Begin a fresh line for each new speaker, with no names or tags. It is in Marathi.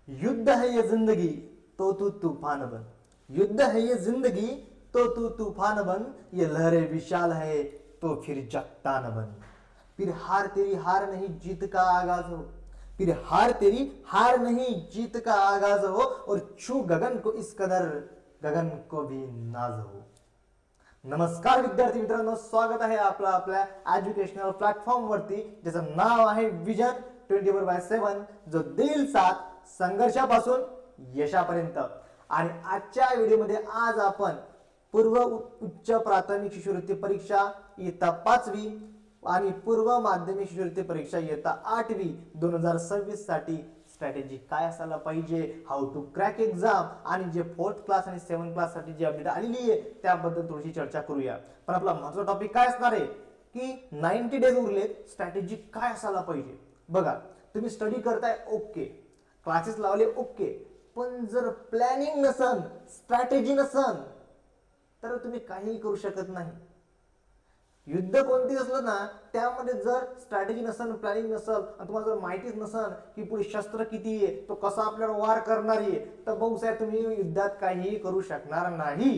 युद्ध है ये जिंदगी तो तू तूफान बन। युद्ध है ये जिंदगी तो तू तूफान बन। ये लहरें विशाल है तो फिर चट्टान बन। फिर हार तेरी हार नहीं जीत का आगाज हो। फिर हार तेरी हार नहीं जीत का आगाज हो। और छू गगन को इस कदर गगन को भी नाज हो। नमस्कार विद्यार्थी मित्रांनो, स्वागत आहे आपलं आपल्या एज्युकेशनल प्लॅटफॉर्म वरती, ज्याचं नाव आहे विजन 24/7, जो देईल साथ संघर्षापासून यशापर्यंत। आणि आजच्या व्हिडिओमध्ये आज आपण पूर्व उच्च प्राथमिक शिष्यवृत्ती परीक्षा इयत्ता 5वी आणि पूर्व माध्यमिक शिष्यवृत्ती परीक्षा इयत्ता 8वी 2026 साठी स्ट्रॅटेजी काय असायला पाहिजे, हाऊ टू क्रॅक एक्झाम, आणि जे 4th क्लास आणि 7th क्लास साठी जी अपडेट आलेली आहे त्याबद्दल थोडीशी चर्चा करूया। पण आपला महत्त्वाचा टॉपिक काय असणार आहे की 90 डेज उरलेत, स्ट्रॅटेजी काय असायला पाहिजे। बघा, तुम्ही स्टडी करताय ओके, क्लासेस लावले ओके, पण जर प्लॅनिंग नसन, स्ट्रॅटेजी नसन, तर तुम्ही काहीही करू शकत नाही। युद्ध कोणती असलं ना, त्यामध्ये जर स्ट्रॅटेजी नसेल, प्लॅनिंग नसेल आणि तुम्हाला जर माहितीच नसेल की पुढे शस्त्र किती आहे, तो कसा आपल्याला वार करणार आहे, तर भाऊ साहेब तुम्ही युद्धात काहीही करू शकणार नाही।